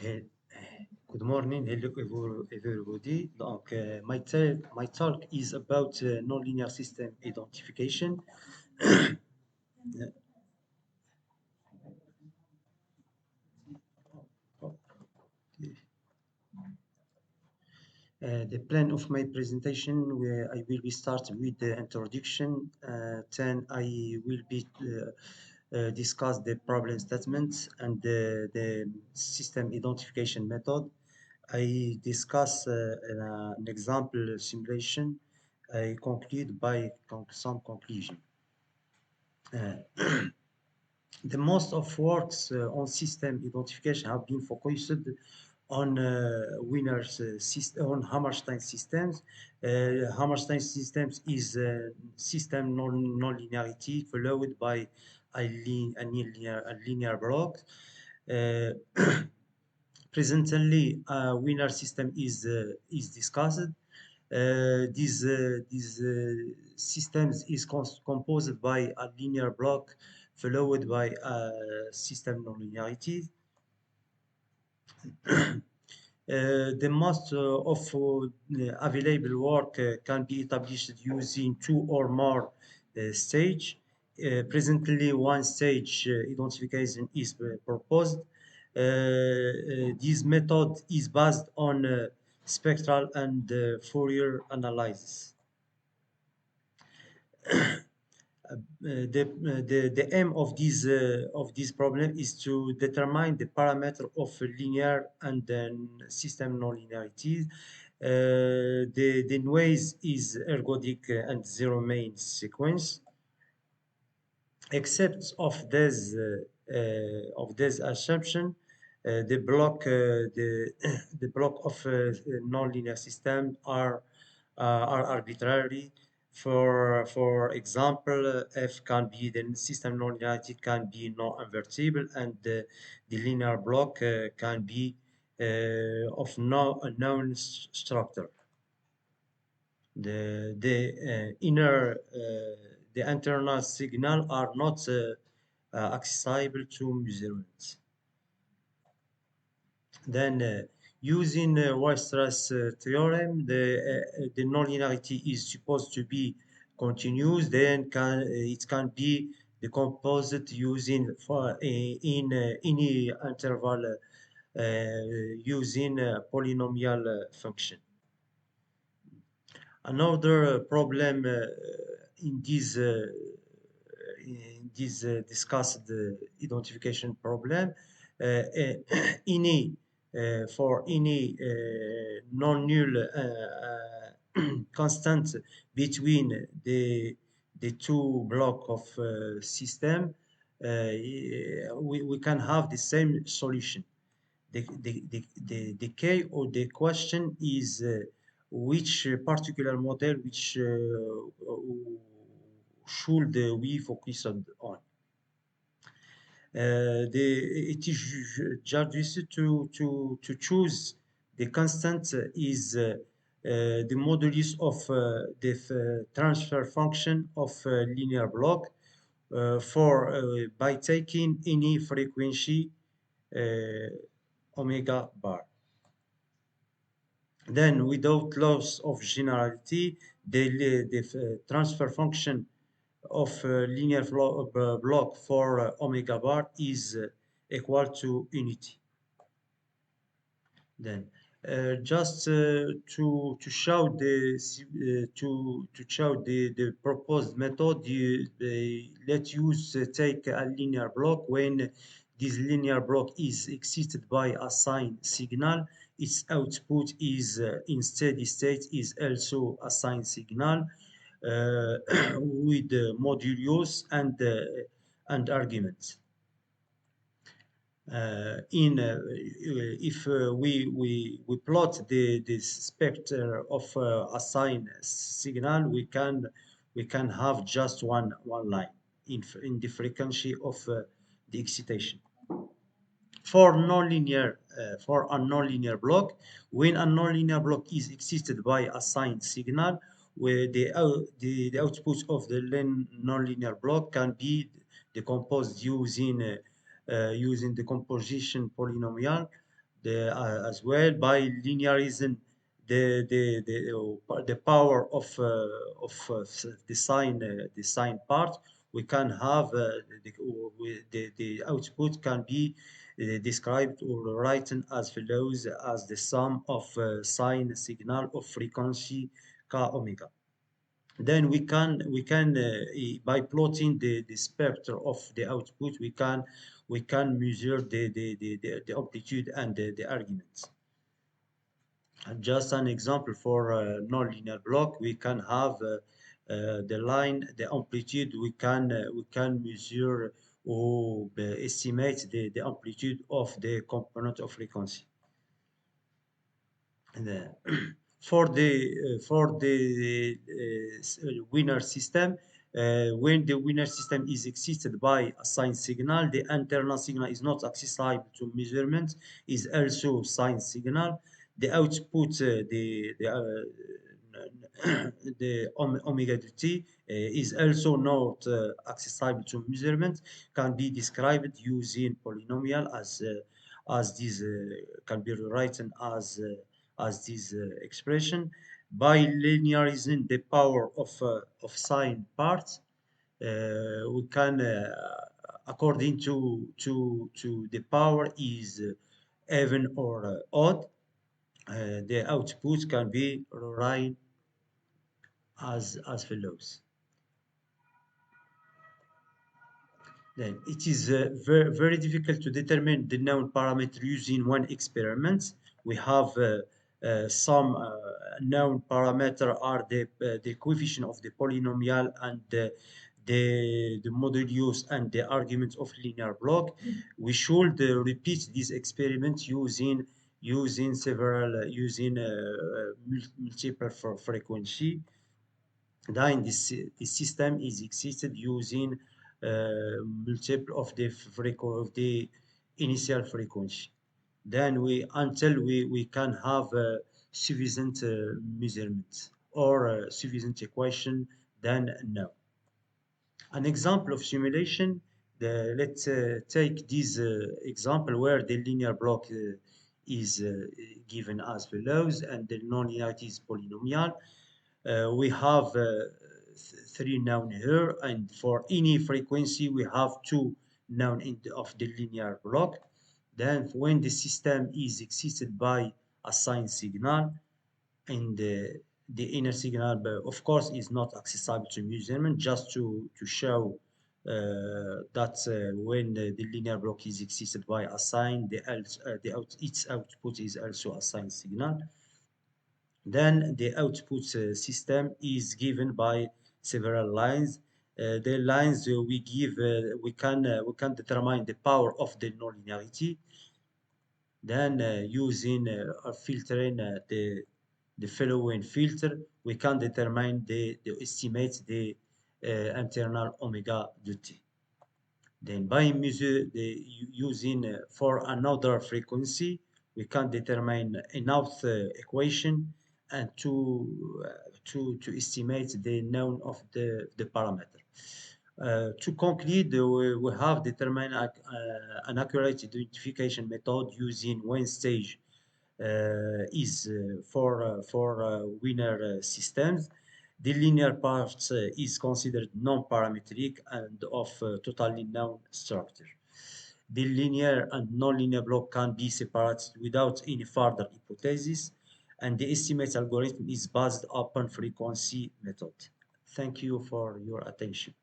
Eh, Good morning, hello everybody. My talk is about nonlinear system identification. The plan of my presentation, where I will be starting with the introduction. Then I will be discuss the problem statements and the system identification method. I discuss an example simulation. I conclude by some conclusion. Uh, the most of works on system identification have been focused on on Hammerstein systems. Hammerstein systems is system non-linearity followed by a linear block. Uh, Presently, a winner system is discussed. These systems is composed by a linear block followed by a system nonlinearity. The most of available work can be established using two or more stage. Presently, one stage identification is proposed. This method is based on spectral and Fourier analysis. The aim of this problem is to determine the parameter of linear and then system nonlinearities. The noise is ergodic and zero main sequence. Except of this assumption, the block of nonlinear system are arbitrary. For example, f can be the system nonlinearity can be non-invertible, and the linear block can be of no unknown structure. The internal signal are not accessible to measurements. Then, using Weierstrass theorem, the nonlinearity is supposed to be continuous. Then it can be decomposed using in any interval using a polynomial function. Another problem in this discussed identification problem, any for any non-null constant between the two block of system, we can have the same solution. The key or the question is which particular model which should we focus on. It is just to choose the constant is the modulus of the transfer function of linear block for by taking any frequency omega bar. Then, without loss of generality, the transfer function of linear block for omega bar is equal to unity. Then, just to show the proposed method, let's use take a linear block. When this linear block is existed by a sine signal, its output is in steady state is also a sine signal with modulus and arguments. If we plot the spectre of a sine signal, we can have just one line in the frequency of the excitation. For a nonlinear block, when a nonlinear block is excited by a sine signal, where the output of the nonlinear block can be decomposed using the composition polynomial as well by linearizing the power of the sign part. We can have the output can be described or written as follows as the sum of sine signal of frequency k omega. Then by plotting the spectrum of the output, we can measure the amplitude and the arguments. And just an example for a nonlinear block, we can have the line, the amplitude. We can measure or estimate the amplitude of the component of frequency. And, for the winner system, when the winner system is exceeded by a sine signal, the internal signal is not accessible to measurement, is also sine signal. The output, the omega t is also not accessible to measurement, can be described using polynomial as this can be rewritten as this expression by linearizing the power of sine parts. We can according to the power is even or odd, the output can be rewritten as follows. Then it is very difficult to determine the known parameter using one experiment. We have some known parameter are the coefficient of the polynomial and the modulus and the argument of linear block. We should repeat this experiment using several multiple frequency. Then this system is existed using multiple of the initial frequency. Then until we can have sufficient measurements or sufficient equation, then no. An example of simulation, let's take this example where the linear block is given as follows and the nonlinearity is polynomial. We have three known here, and for any frequency we have two known of the linear block. Then when the system is exceeded by a sine signal, and the inner signal of course is not accessible to measurement, just to show that when the linear block is exceeded by a sine, its output is also a sine signal. Then the output system is given by several lines. The lines we give, we can determine the power of the nonlinearity. Then using filtering the following filter, we can determine the estimate the internal omega t. Then by using for another frequency, we can determine enough equation and to estimate the known of the parameter. To conclude, we have determined an accurate identification method using one stage is for winner systems. The linear part is considered non-parametric and of totally known structure. The linear and nonlinear block can be separated without any further hypothesis, and the estimate algorithm is based upon frequency method. Thank you for your attention.